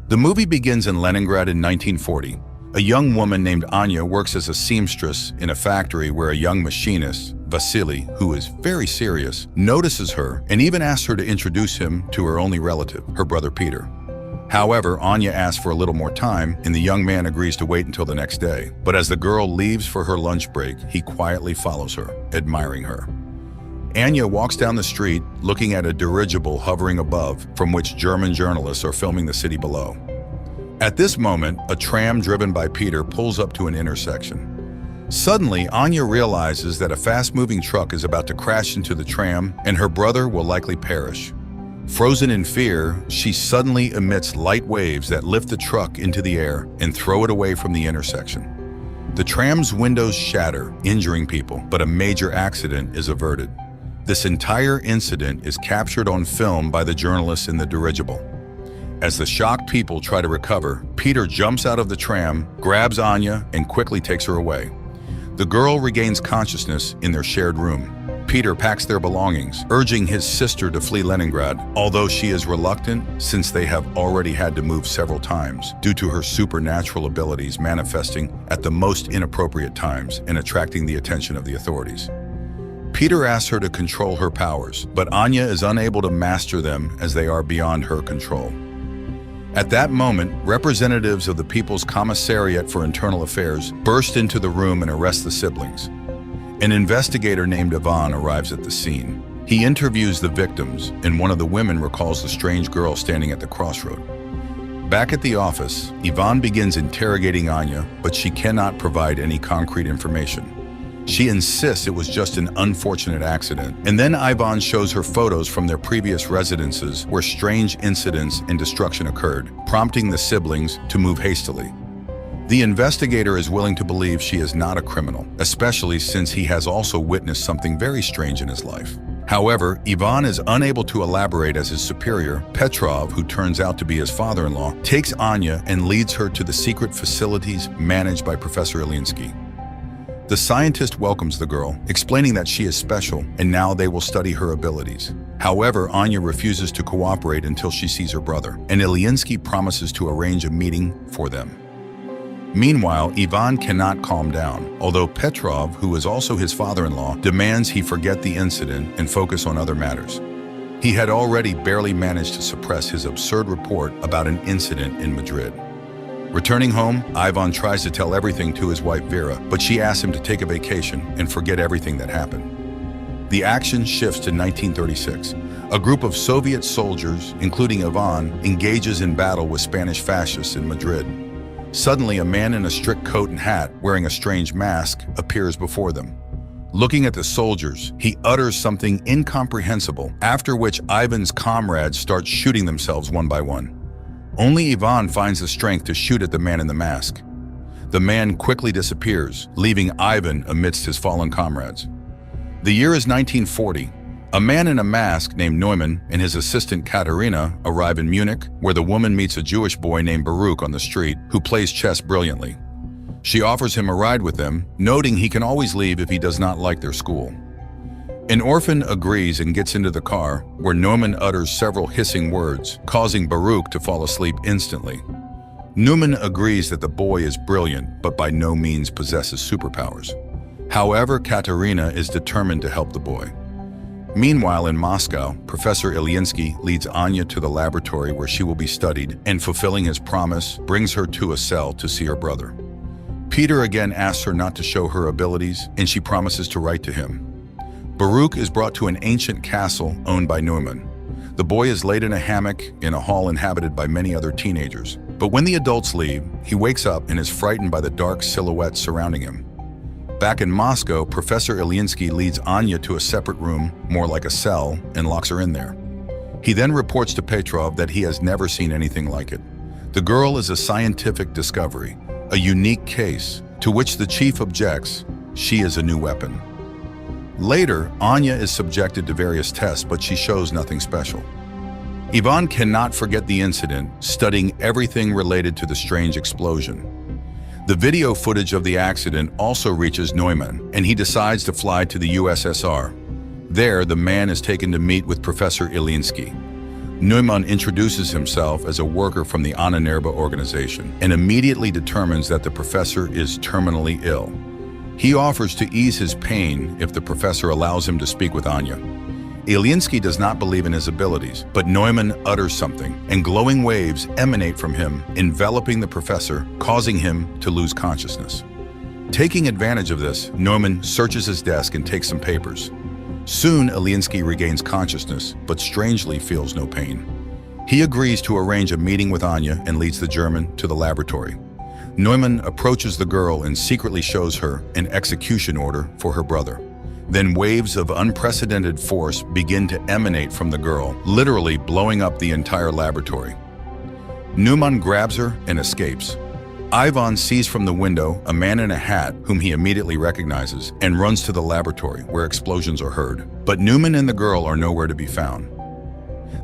The movie begins in Leningrad in 1940. A young woman named Anya works as a seamstress in a factory where a young machinist, Vasily, who is very serious, notices her and even asks her to introduce him to her only relative, her brother Peter. However, Anya asks for a little more time, and the young man agrees to wait until the next day. But as the girl leaves for her lunch break, he quietly follows her, admiring her. Anya walks down the street, looking at a dirigible hovering above, from which German journalists are filming the city below. At this moment, a tram driven by Peter pulls up to an intersection. Suddenly, Anya realizes that a fast-moving truck is about to crash into the tram, and her brother will likely perish. Frozen in fear, she suddenly emits light waves that lift the truck into the air and throw it away from the intersection. The tram's windows shatter, injuring people, but a major accident is averted. This entire incident is captured on film by the journalists in the dirigible. As the shocked people try to recover, Peter jumps out of the tram, grabs Anya, and quickly takes her away. The girl regains consciousness in their shared room. Peter packs their belongings, urging his sister to flee Leningrad, although she is reluctant since they have already had to move several times due to her supernatural abilities manifesting at the most inappropriate times and attracting the attention of the authorities. Peter asks her to control her powers, but Anya is unable to master them as they are beyond her control. At that moment, representatives of the People's Commissariat for Internal Affairs burst into the room and arrest the siblings. An investigator named Ivan arrives at the scene. He interviews the victims, and one of the women recalls the strange girl standing at the crossroad. Back at the office, Ivan begins interrogating Anya, but she cannot provide any concrete information. She insists it was just an unfortunate accident, and then Ivan shows her photos from their previous residences where strange incidents and destruction occurred, prompting the siblings to move hastily. The investigator is willing to believe she is not a criminal, especially since he has also witnessed something very strange in his life. However, Ivan is unable to elaborate as his superior, Petrov, who turns out to be his father-in-law, takes Anya and leads her to the secret facilities managed by Professor Ilinsky. The scientist welcomes the girl, explaining that she is special and now they will study her abilities. However, Anya refuses to cooperate until she sees her brother, and Ilinsky promises to arrange a meeting for them. Meanwhile, Ivan cannot calm down, although Petrov, who is also his father-in-law, demands he forget the incident and focus on other matters. He had already barely managed to suppress his absurd report about an incident in Madrid. Returning home, Ivan tries to tell everything to his wife Vera, but she asks him to take a vacation and forget everything that happened. The action shifts to 1936. A group of Soviet soldiers, including Ivan, engages in battle with Spanish fascists in Madrid. Suddenly, a man in a strict coat and hat, wearing a strange mask, appears before them. Looking at the soldiers, he utters something incomprehensible, after which Ivan's comrades start shooting themselves one by one. Only Ivan finds the strength to shoot at the man in the mask. The man quickly disappears, leaving Ivan amidst his fallen comrades. The year is 1940. A man in a mask named Neumann and his assistant Katerina arrive in Munich, where the woman meets a Jewish boy named Baruch on the street who plays chess brilliantly. She offers him a ride with them, noting he can always leave if he does not like their school. An orphan agrees and gets into the car, where Neumann utters several hissing words, causing Baruch to fall asleep instantly. Neumann agrees that the boy is brilliant, but by no means possesses superpowers. However, Katerina is determined to help the boy. Meanwhile, in Moscow, Professor Ilinsky leads Anya to the laboratory where she will be studied, and fulfilling his promise, brings her to a cell to see her brother. Peter again asks her not to show her abilities, and she promises to write to him. Baruch is brought to an ancient castle owned by Neumann. The boy is laid in a hammock in a hall inhabited by many other teenagers. But when the adults leave, he wakes up and is frightened by the dark silhouettes surrounding him. Back in Moscow, Professor Ilinsky leads Anya to a separate room, more like a cell, and locks her in there. He then reports to Petrov that he has never seen anything like it. The girl is a scientific discovery, a unique case, to which the chief objects. She is a new weapon. Later, Anya is subjected to various tests, but she shows nothing special. Ivan cannot forget the incident, studying everything related to the strange explosion. The video footage of the accident also reaches Neumann, and he decides to fly to the USSR. There, the man is taken to meet with Professor Ilinsky. Neumann introduces himself as a worker from the Ahnenerbe organization and immediately determines that the professor is terminally ill. He offers to ease his pain if the professor allows him to speak with Anya. Ilinsky does not believe in his abilities, but Neumann utters something, and glowing waves emanate from him, enveloping the professor, causing him to lose consciousness. Taking advantage of this, Neumann searches his desk and takes some papers. Soon, Ilinsky regains consciousness, but strangely feels no pain. He agrees to arrange a meeting with Anya and leads the German to the laboratory. Neumann approaches the girl and secretly shows her an execution order for her brother. Then waves of unprecedented force begin to emanate from the girl, literally blowing up the entire laboratory. Neumann grabs her and escapes. Ivan sees from the window a man in a hat whom he immediately recognizes and runs to the laboratory where explosions are heard. But Neumann and the girl are nowhere to be found.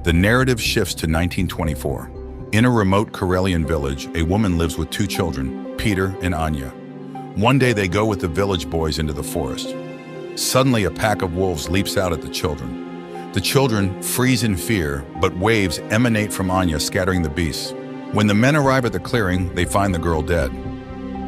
The narrative shifts to 1924. In a remote Karelian village, a woman lives with two children, Peter and Anya. One day they go with the village boys into the forest. Suddenly, a pack of wolves leaps out at the children. The children freeze in fear, but waves emanate from Anya, scattering the beasts. When the men arrive at the clearing, they find the girl dead.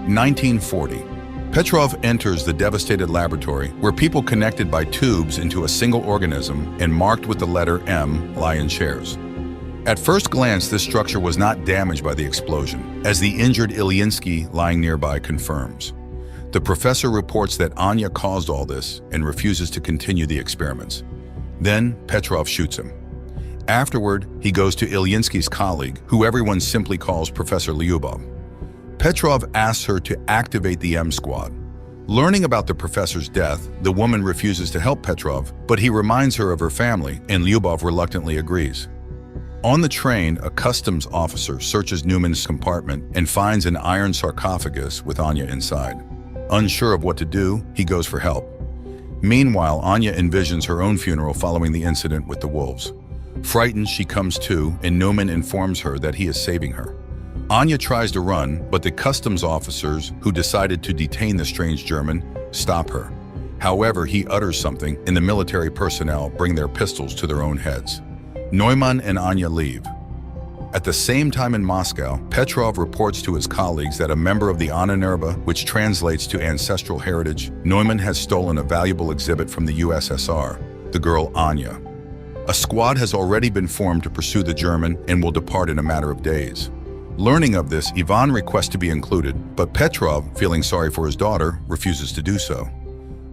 1940. Petrov enters the devastated laboratory, where people connected by tubes into a single organism and marked with the letter M lie in chairs. At first glance, this structure was not damaged by the explosion, as the injured Ilinsky lying nearby confirms. The professor reports that Anya caused all this and refuses to continue the experiments. Then Petrov shoots him. Afterward, he goes to Ilinsky's colleague, who everyone simply calls Professor Lyubov. Petrov asks her to activate the M squad. Learning about the professor's death, the woman refuses to help Petrov, but he reminds her of her family, and Lyubov reluctantly agrees. On the train, a customs officer searches Neumann's compartment and finds an iron sarcophagus with Anya inside. Unsure of what to do, he goes for help. Meanwhile, Anya envisions her own funeral following the incident with the wolves. Frightened, she comes to, and Neumann informs her that he is saving her. Anya tries to run, but the customs officers, who decided to detain the strange German, stop her. However, he utters something, and the military personnel bring their pistols to their own heads. Neumann and Anya leave. At the same time in Moscow, Petrov reports to his colleagues that a member of the Ahnenerbe, which translates to ancestral heritage, Neumann has stolen a valuable exhibit from the USSR, the girl Anya. A squad has already been formed to pursue the German and will depart in a matter of days. Learning of this, Ivan requests to be included, but Petrov, feeling sorry for his daughter, refuses to do so.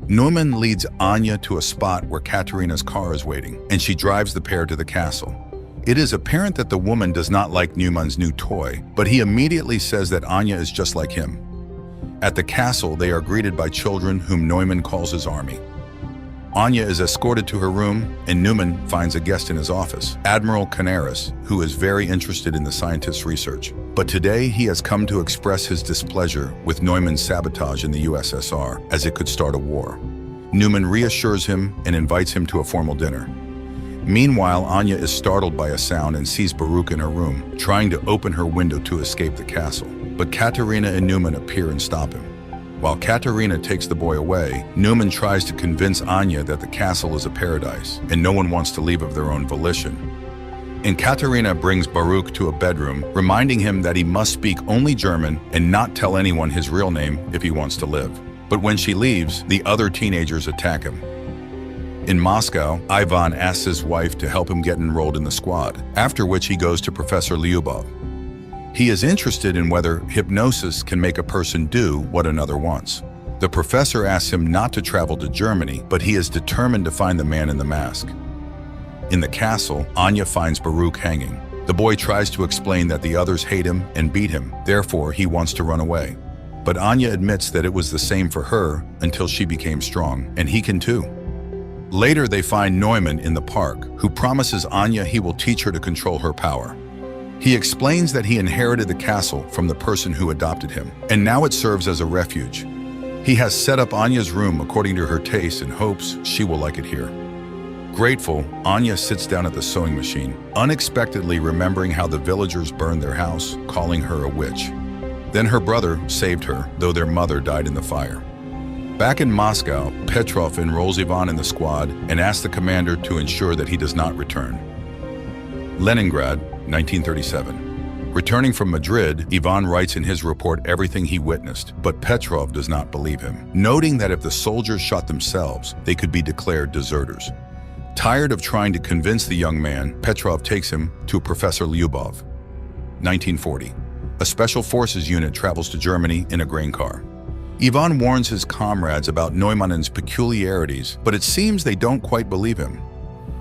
Neumann leads Anya to a spot where Katerina's car is waiting, and she drives the pair to the castle. It is apparent that the woman does not like Neumann's new toy, but he immediately says that Anya is just like him. At the castle, they are greeted by children whom Neumann calls his army. Anya is escorted to her room, and Neumann finds a guest in his office, Admiral Canaris, who is very interested in the scientist's research. But today, he has come to express his displeasure with Neumann's sabotage in the USSR, as it could start a war. Neumann reassures him and invites him to a formal dinner. Meanwhile, Anya is startled by a sound and sees Baruch in her room, trying to open her window to escape the castle. But Katerina and Neumann appear and stop him. While Katerina takes the boy away, Neumann tries to convince Anya that the castle is a paradise, and no one wants to leave of their own volition. And Katerina brings Baruch to a bedroom, reminding him that he must speak only German and not tell anyone his real name if he wants to live. But when she leaves, the other teenagers attack him. In Moscow, Ivan asks his wife to help him get enrolled in the squad, after which he goes to Professor Lyubov. He is interested in whether hypnosis can make a person do what another wants. The professor asks him not to travel to Germany, but he is determined to find the man in the mask. In the castle, Anya finds Baruch hanging. The boy tries to explain that the others hate him and beat him, therefore he wants to run away. But Anya admits that it was the same for her until she became strong, and he can too. Later, they find Neumann in the park, who promises Anya he will teach her to control her power. He explains that he inherited the castle from the person who adopted him, and now it serves as a refuge. He has set up Anya's room according to her taste and hopes she will like it here. Grateful, Anya sits down at the sewing machine, unexpectedly remembering how the villagers burned their house, calling her a witch. Then her brother saved her, though their mother died in the fire. Back in Moscow, Petrov enrolls Ivan in the squad and asks the commander to ensure that he does not return. Leningrad, 1937. Returning from Madrid, Ivan writes in his report everything he witnessed, but Petrov does not believe him, noting that if the soldiers shot themselves, they could be declared deserters. Tired of trying to convince the young man, Petrov takes him to Professor Lyubov. 1940. A special forces unit travels to Germany in a grain car. Ivan warns his comrades about Neumann's peculiarities, but it seems they don't quite believe him.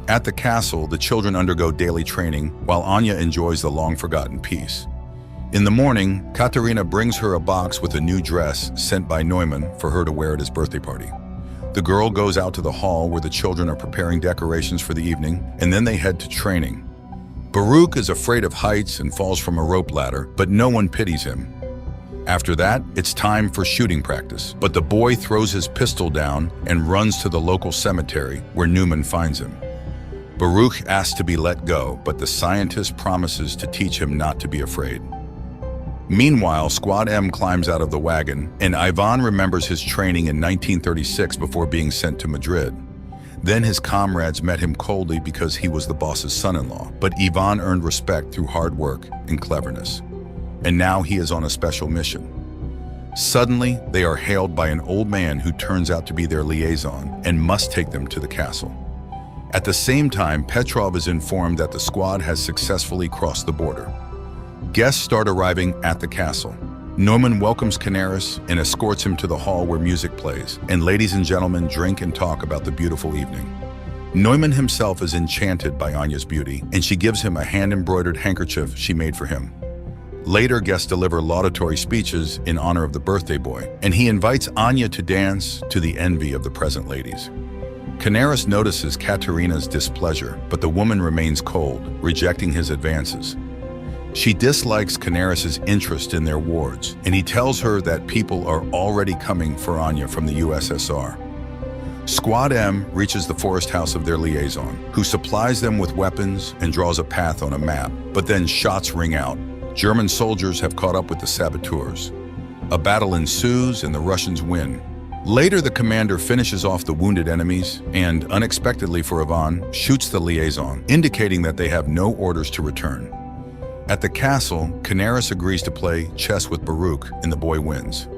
At the castle, the children undergo daily training, while Anya enjoys the long-forgotten peace. In the morning, Katerina brings her a box with a new dress sent by Neumann for her to wear at his birthday party. The girl goes out to the hall where the children are preparing decorations for the evening, and then they head to training. Baruch is afraid of heights and falls from a rope ladder, but no one pities him. After that, it's time for shooting practice, but the boy throws his pistol down and runs to the local cemetery where Neumann finds him. Baruch asks to be let go, but the scientist promises to teach him not to be afraid. Meanwhile, Squad M climbs out of the wagon, and Ivan remembers his training in 1936 before being sent to Madrid. Then his comrades met him coldly because he was the boss's son-in-law, but Ivan earned respect through hard work and cleverness. And now he is on a special mission. Suddenly, they are hailed by an old man who turns out to be their liaison and must take them to the castle. At the same time, Petrov is informed that the squad has successfully crossed the border. Guests start arriving at the castle. Neumann welcomes Canaris and escorts him to the hall where music plays, and ladies and gentlemen drink and talk about the beautiful evening. Neumann himself is enchanted by Anya's beauty, and she gives him a hand-embroidered handkerchief she made for him. Later, guests deliver laudatory speeches in honor of the birthday boy, and he invites Anya to dance to the envy of the present ladies. Canaris notices Katerina's displeasure, but the woman remains cold, rejecting his advances. She dislikes Canaris's interest in their wards, and he tells her that people are already coming for Anya from the USSR. Squad M reaches the forest house of their liaison, who supplies them with weapons and draws a path on a map, but then shots ring out. German soldiers have caught up with the saboteurs. A battle ensues and the Russians win. Later, the commander finishes off the wounded enemies and, unexpectedly for Ivan, shoots the liaison, indicating that they have no orders to return. At the castle, Canaris agrees to play chess with Baruch, and the boy wins.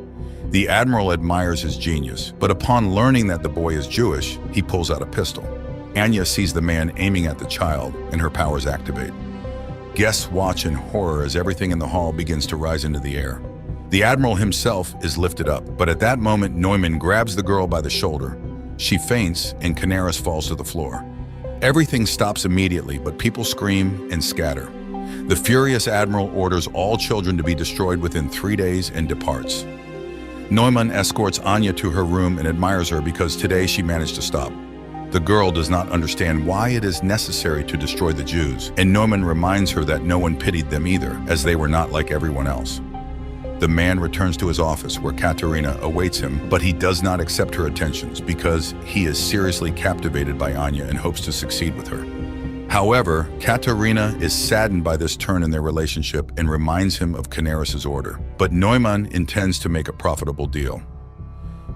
The admiral admires his genius, but upon learning that the boy is Jewish, he pulls out a pistol. Anya sees the man aiming at the child, and her powers activate. Guests watch in horror as everything in the hall begins to rise into the air. The admiral himself is lifted up, but at that moment Neumann grabs the girl by the shoulder. She faints and Canaris falls to the floor. Everything stops immediately, but people scream and scatter. The furious admiral orders all children to be destroyed within 3 days and departs. Neumann escorts Anya to her room and admires her because today she managed to stop. The girl does not understand why it is necessary to destroy the Jews, and Neumann reminds her that no one pitied them either, as they were not like everyone else. The man returns to his office where Katerina awaits him, but he does not accept her attentions because he is seriously captivated by Anya and hopes to succeed with her. However, Katerina is saddened by this turn in their relationship and reminds him of Canaris's order. But Neumann intends to make a profitable deal.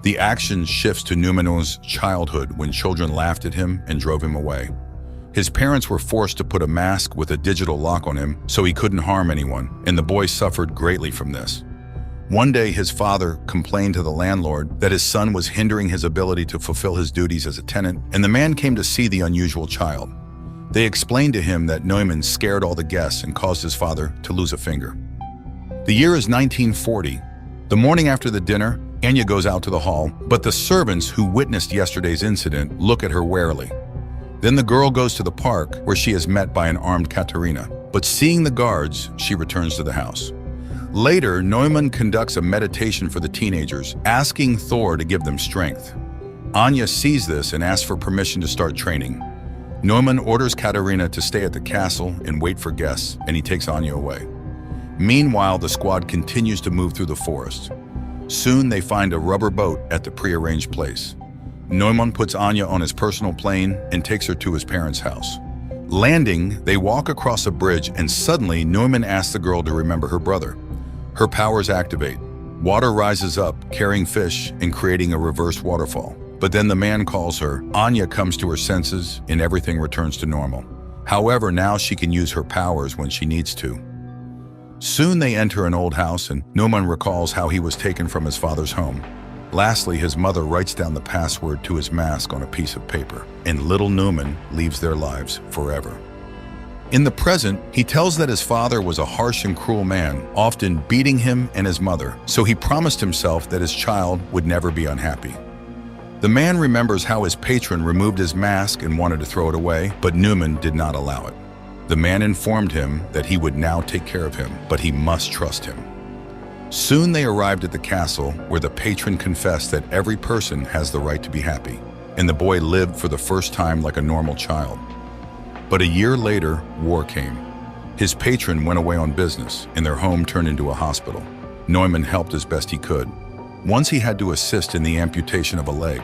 The action shifts to Neumann's childhood when children laughed at him and drove him away. His parents were forced to put a mask with a digital lock on him so he couldn't harm anyone, and the boy suffered greatly from this. One day, his father complained to the landlord that his son was hindering his ability to fulfill his duties as a tenant, and the man came to see the unusual child. They explained to him that Neumann scared all the guests and caused his father to lose a finger. The year is 1940. The morning after the dinner, Anya goes out to the hall, but the servants who witnessed yesterday's incident look at her warily. Then the girl goes to the park, where she is met by an armed Katerina, but seeing the guards, she returns to the house. Later, Neumann conducts a meditation for the teenagers, asking Thor to give them strength. Anya sees this and asks for permission to start training. Neumann orders Katerina to stay at the castle and wait for guests, and he takes Anya away. Meanwhile, the squad continues to move through the forest. Soon they find a rubber boat at the prearranged place. Neumann puts Anya on his personal plane and takes her to his parents' house. Landing, they walk across a bridge, and suddenly Neumann asks the girl to remember her brother. Her powers activate. Water rises up, carrying fish and creating a reverse waterfall. But then the man calls her. Anya comes to her senses and everything returns to normal. However, now she can use her powers when she needs to. Soon they enter an old house and Neumann recalls how he was taken from his father's home. Lastly, his mother writes down the password to his mask on a piece of paper, and little Neumann leaves their lives forever. In the present, he tells that his father was a harsh and cruel man, often beating him and his mother, so he promised himself that his child would never be unhappy. The man remembers how his patron removed his mask and wanted to throw it away, but Neumann did not allow it. The man informed him that he would now take care of him, but he must trust him. Soon they arrived at the castle, where the patron confessed that every person has the right to be happy, and the boy lived for the first time like a normal child. But a year later, war came. His patron went away on business, and their home turned into a hospital. Neumann helped as best he could. Once he had to assist in the amputation of a leg.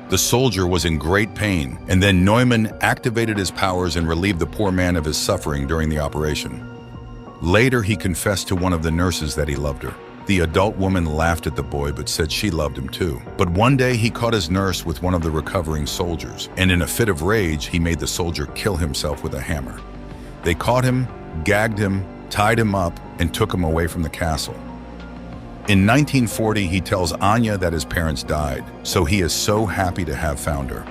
The soldier was in great pain, and then Neumann activated his powers and relieved the poor man of his suffering during the operation. Later, he confessed to one of the nurses that he loved her. The adult woman laughed at the boy but said she loved him too. But one day he caught his nurse with one of the recovering soldiers, and in a fit of rage, he made the soldier kill himself with a hammer. They caught him, gagged him, tied him up, and took him away from the castle. In 1940, he tells Anya that his parents died, so he is so happy to have found her.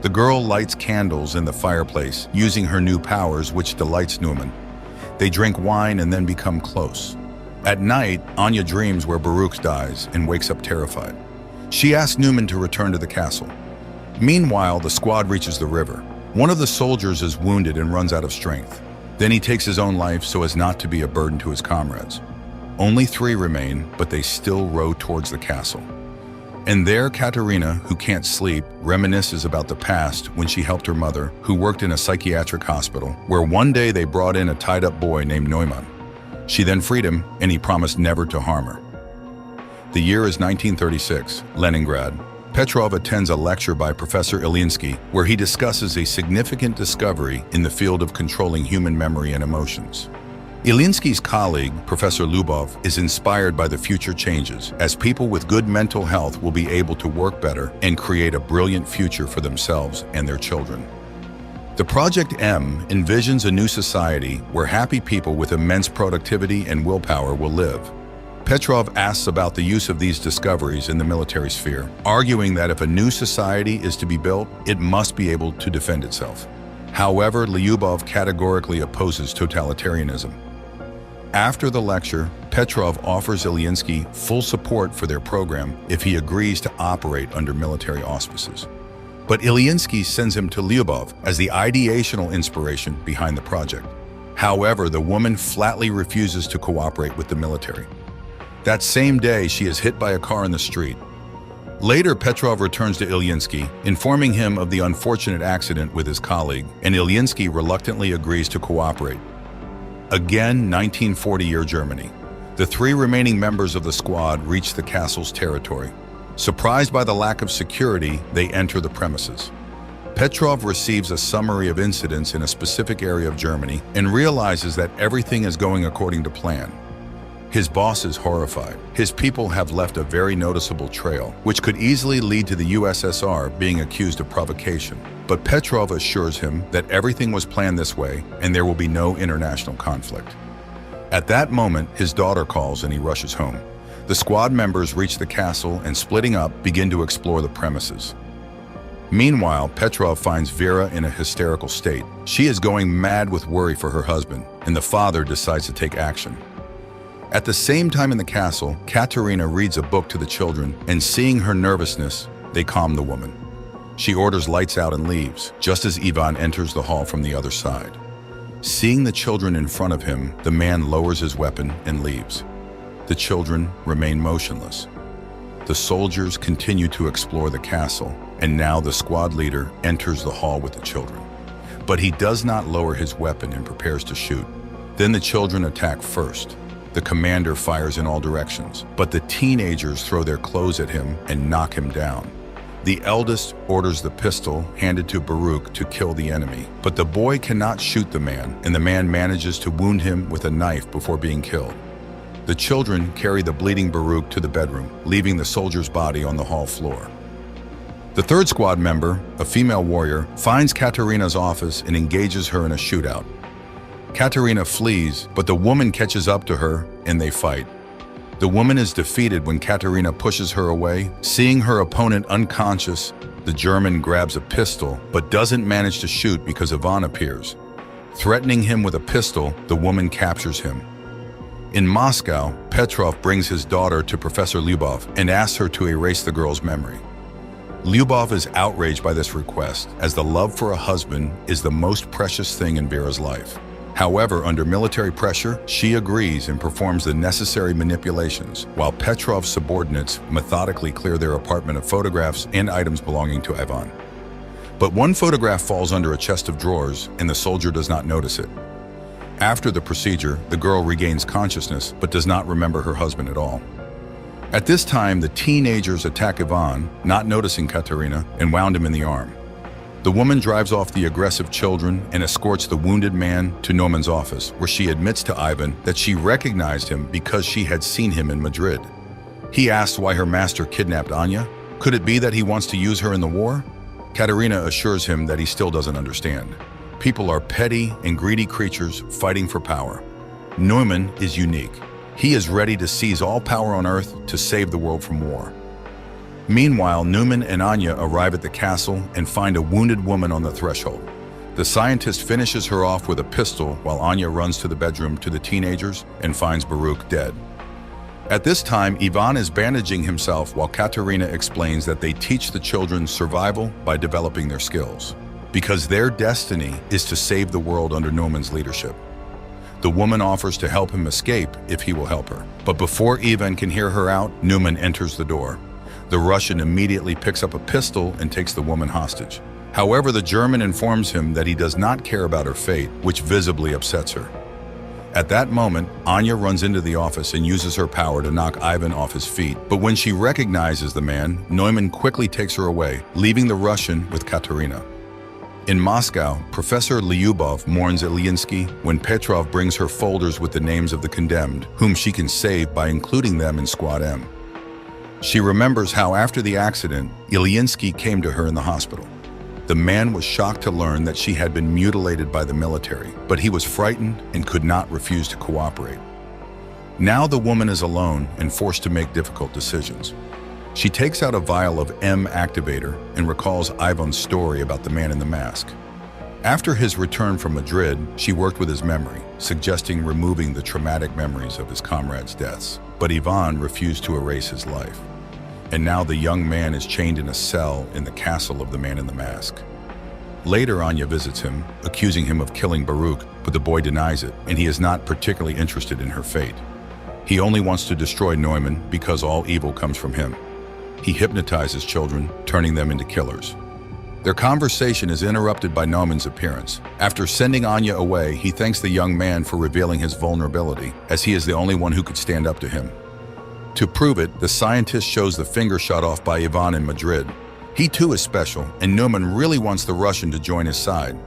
The girl lights candles in the fireplace, using her new powers, which delights Neumann. They drink wine and then become close. At night, Anya dreams where Baruch dies and wakes up terrified. She asks Neumann to return to the castle. Meanwhile, the squad reaches the river. One of the soldiers is wounded and runs out of strength. Then he takes his own life so as not to be a burden to his comrades. Only 3 remain, but they still row towards the castle. And there, Katerina, who can't sleep, reminisces about the past when she helped her mother, who worked in a psychiatric hospital, where one day they brought in a tied-up boy named Neumann. She then freed him, and he promised never to harm her. The year is 1936, Leningrad. Petrov attends a lecture by Professor Ilinsky, where he discusses a significant discovery in the field of controlling human memory and emotions. Ilinsky's colleague, Professor Lubov, is inspired by the future changes, as people with good mental health will be able to work better and create a brilliant future for themselves and their children. The Project M envisions a new society where happy people with immense productivity and willpower will live. Petrov asks about the use of these discoveries in the military sphere, arguing that if a new society is to be built, it must be able to defend itself. However, Lyubov categorically opposes totalitarianism. After the lecture, Petrov offers Ilinsky full support for their program if he agrees to operate under military auspices. But Ilinsky sends him to Lyubov as the ideational inspiration behind the project. However, the woman flatly refuses to cooperate with the military. That same day, she is hit by a car in the street. Later, Petrov returns to Ilinsky, informing him of the unfortunate accident with his colleague, and Ilinsky reluctantly agrees to cooperate. Again, 1940-year Germany. The 3 remaining members of the squad reach the castle's territory. Surprised by the lack of security, they enter the premises. Petrov receives a summary of incidents in a specific area of Germany and realizes that everything is going according to plan. His boss is horrified. His people have left a very noticeable trail, which could easily lead to the USSR being accused of provocation. But Petrov assures him that everything was planned this way and there will be no international conflict. At that moment, his daughter calls and he rushes home. The squad members reach the castle and, splitting up, begin to explore the premises. Meanwhile, Petrov finds Vera in a hysterical state. She is going mad with worry for her husband, and the father decides to take action. At the same time in the castle, Katerina reads a book to the children, and seeing her nervousness, they calm the woman. She orders lights out and leaves, just as Ivan enters the hall from the other side. Seeing the children in front of him, the man lowers his weapon and leaves. The children remain motionless. The soldiers continue to explore the castle, and now the squad leader enters the hall with the children. But he does not lower his weapon and prepares to shoot. Then the children attack first. The commander fires in all directions, but the teenagers throw their clothes at him and knock him down. The eldest orders the pistol handed to Baruch to kill the enemy, but the boy cannot shoot the man, and the man manages to wound him with a knife before being killed. The children carry the bleeding Baruch to the bedroom, leaving the soldier's body on the hall floor. The third squad member, a female warrior, finds Katerina's office and engages her in a shootout. Katerina flees, but the woman catches up to her and they fight. The woman is defeated when Katerina pushes her away. Seeing her opponent unconscious, the German grabs a pistol but doesn't manage to shoot because Ivan appears. Threatening him with a pistol, the woman captures him. In Moscow, Petrov brings his daughter to Professor Lyubov and asks her to erase the girl's memory. Lyubov is outraged by this request, as the love for a husband is the most precious thing in Vera's life. However, under military pressure, she agrees and performs the necessary manipulations, while Petrov's subordinates methodically clear their apartment of photographs and items belonging to Ivan. But one photograph falls under a chest of drawers, and the soldier does not notice it. After the procedure, the girl regains consciousness but does not remember her husband at all. At this time, the teenagers attack Ivan, not noticing Katerina, and wound him in the arm. The woman drives off the aggressive children and escorts the wounded man to Norman's office, where she admits to Ivan that she recognized him because she had seen him in Madrid. He asks why her master kidnapped Anya. Could it be that he wants to use her in the war? Katerina assures him that he still doesn't understand. People are petty and greedy creatures fighting for power. Neumann is unique. He is ready to seize all power on Earth to save the world from war. Meanwhile, Neumann and Anya arrive at the castle and find a wounded woman on the threshold. The scientist finishes her off with a pistol while Anya runs to the bedroom to the teenagers and finds Baruch dead. At this time, Ivan is bandaging himself while Katerina explains that they teach the children survival by developing their skills, because their destiny is to save the world under Neumann's leadership. The woman offers to help him escape if he will help her. But before Ivan can hear her out, Neumann enters the door. The Russian immediately picks up a pistol and takes the woman hostage. However, the German informs him that he does not care about her fate, which visibly upsets her. At that moment, Anya runs into the office and uses her power to knock Ivan off his feet. But when she recognizes the man, Neumann quickly takes her away, leaving the Russian with Katerina. In Moscow, Professor Lyubov mourns Ilyinsky when Petrov brings her folders with the names of the condemned, whom she can save by including them in Squad M. She remembers how after the accident, Ilyinsky came to her in the hospital. The man was shocked to learn that she had been mutilated by the military, but he was frightened and could not refuse to cooperate. Now the woman is alone and forced to make difficult decisions. She takes out a vial of M activator and recalls Ivan's story about the man in the mask. After his return from Madrid, she worked with his memory, suggesting removing the traumatic memories of his comrades' deaths. But Ivan refused to erase his life. And now the young man is chained in a cell in the castle of the man in the mask. Later, Anya visits him, accusing him of killing Baruch, but the boy denies it, and he is not particularly interested in her fate. He only wants to destroy Neumann because all evil comes from him. He hypnotizes children, turning them into killers. Their conversation is interrupted by Neumann's appearance. After sending Anya away, he thanks the young man for revealing his vulnerability, as he is the only one who could stand up to him. To prove it, the scientist shows the finger shot off by Ivan in Madrid. He too is special, and Neumann really wants the Russian to join his side.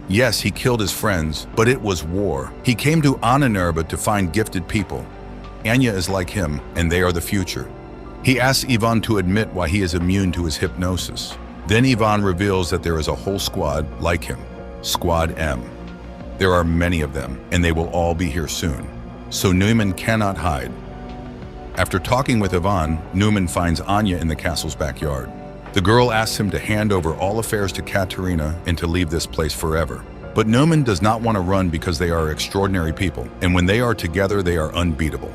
Yes, he killed his friends, but it was war. He came to Ahnenerbe to find gifted people. Anya is like him, and they are the future. He asks Ivan to admit why he is immune to his hypnosis. Then Ivan reveals that there is a whole squad like him, Squad M. There are many of them, and they will all be here soon. So Neumann cannot hide. After talking with Ivan, Neumann finds Anya in the castle's backyard. The girl asks him to hand over all affairs to Katerina and to leave this place forever. But Neumann does not want to run because they are extraordinary people, and when they are together, they are unbeatable.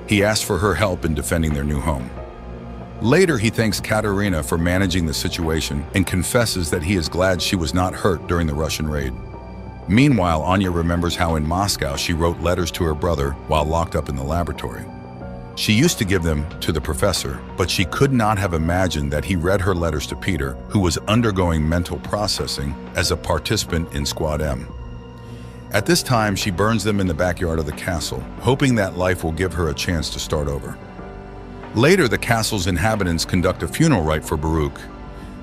He asks for her help in defending their new home. Later, he thanks Katerina for managing the situation and confesses that he is glad she was not hurt during the Russian raid. Meanwhile, Anya remembers how in Moscow she wrote letters to her brother while locked up in the laboratory. She used to give them to the professor, but she could not have imagined that he read her letters to Peter, who was undergoing mental processing as a participant in Squad M. At this time, she burns them in the backyard of the castle, hoping that life will give her a chance to start over. Later, the castle's inhabitants conduct a funeral rite for Baruch.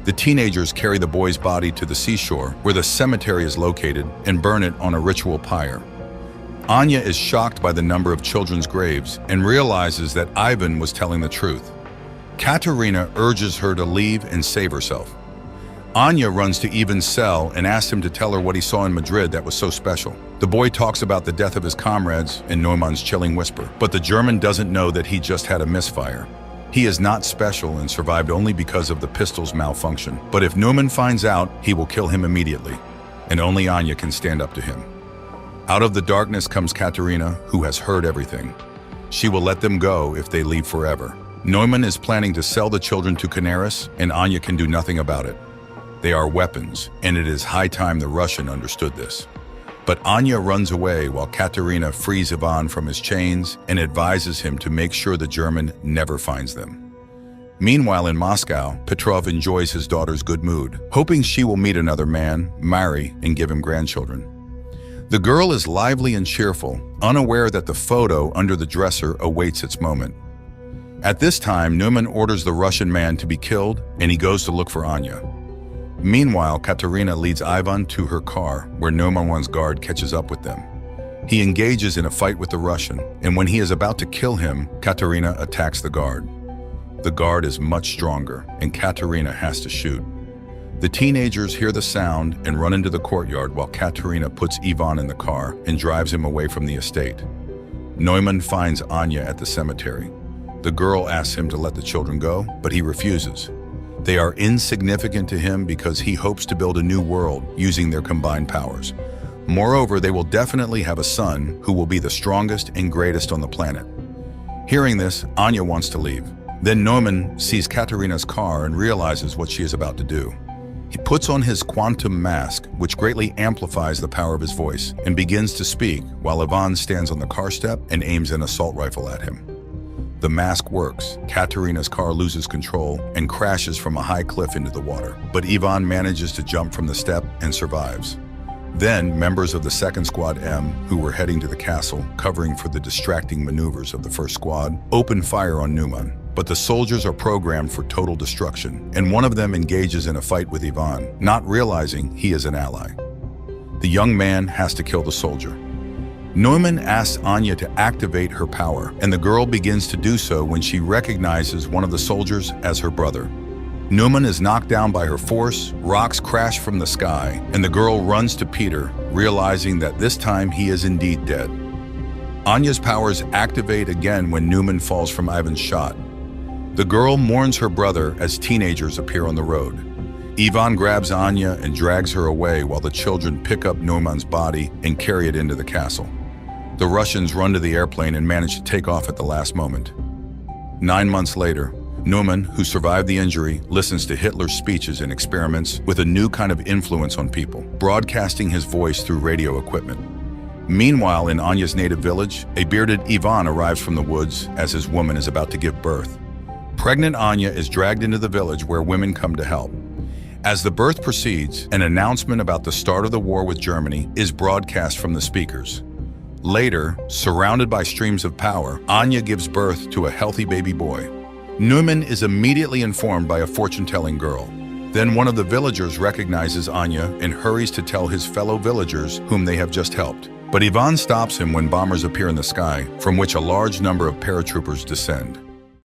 The teenagers carry the boy's body to the seashore, where the cemetery is located, and burn it on a ritual pyre. Anya is shocked by the number of children's graves and realizes that Ivan was telling the truth. Katerina urges her to leave and save herself. Anya runs to Ivan's cell and asks him to tell her what he saw in Madrid that was so special. The boy talks about the death of his comrades in Neumann's chilling whisper, but the German doesn't know that he just had a misfire. He is not special and survived only because of the pistol's malfunction. But if Neumann finds out, he will kill him immediately, and only Anya can stand up to him. Out of the darkness comes Katerina, who has heard everything. She will let them go if they leave forever. Neumann is planning to sell the children to Canaris, and Anya can do nothing about it. They are weapons, and it is high time the Russian understood this. But Anya runs away while Katerina frees Ivan from his chains and advises him to make sure the German never finds them. Meanwhile in Moscow, Petrov enjoys his daughter's good mood, hoping she will meet another man, marry, and give him grandchildren. The girl is lively and cheerful, unaware that the photo under the dresser awaits its moment. At this time, Neumann orders the Russian man to be killed, and he goes to look for Anya. Meanwhile, Katerina leads Ivan to her car, where Neumann's guard catches up with them. He engages in a fight with the Russian, and when he is about to kill him, Katerina attacks the guard. The guard is much stronger, and Katerina has to shoot. The teenagers hear the sound and run into the courtyard while Katerina puts Ivan in the car and drives him away from the estate. Neumann finds Anya at the cemetery. The girl asks him to let the children go, but he refuses. They are insignificant to him because he hopes to build a new world using their combined powers. Moreover, they will definitely have a son who will be the strongest and greatest on the planet. Hearing this, Anya wants to leave. Then Neumann sees Katerina's car and realizes what she is about to do. He puts on his quantum mask, which greatly amplifies the power of his voice, and begins to speak while Ivan stands on the car step and aims an assault rifle at him. The mask works. Katerina's car loses control and crashes from a high cliff into the water, but Ivan manages to jump from the step and survives. Then, members of the 2nd Squad M, who were heading to the castle, covering for the distracting maneuvers of the 1st Squad, open fire on Neumann. But the soldiers are programmed for total destruction, and one of them engages in a fight with Ivan, not realizing he is an ally. The young man has to kill the soldier. Neumann asks Anya to activate her power, and the girl begins to do so when she recognizes one of the soldiers as her brother. Neumann is knocked down by her force, rocks crash from the sky, and the girl runs to Peter, realizing that this time he is indeed dead. Anya's powers activate again when Neumann falls from Ivan's shot. The girl mourns her brother as teenagers appear on the road. Ivan grabs Anya and drags her away while the children pick up Neumann's body and carry it into the castle. The Russians run to the airplane and manage to take off at the last moment. 9 months later, Neumann, who survived the injury, listens to Hitler's speeches and experiments with a new kind of influence on people, broadcasting his voice through radio equipment. Meanwhile, in Anya's native village, a bearded Ivan arrives from the woods as his woman is about to give birth. Pregnant Anya is dragged into the village where women come to help. As the birth proceeds, an announcement about the start of the war with Germany is broadcast from the speakers. Later, surrounded by streams of power, Anya gives birth to a healthy baby boy. Neumann is immediately informed by a fortune-telling girl. Then one of the villagers recognizes Anya and hurries to tell his fellow villagers whom they have just helped. But Ivan stops him when bombers appear in the sky, from which a large number of paratroopers descend.